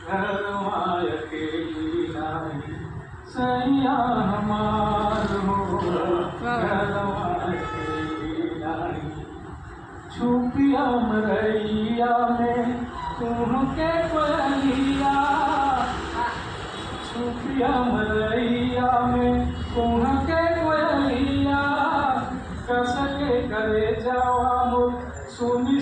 घरवा अकेली नाही सैया हमार हो घरवा अकेली नाही छुपिया मरैया में तुमके कोयलिया छुपिया मरैया में तुमके कोयलिया कसके करे जावा मुझ सुनी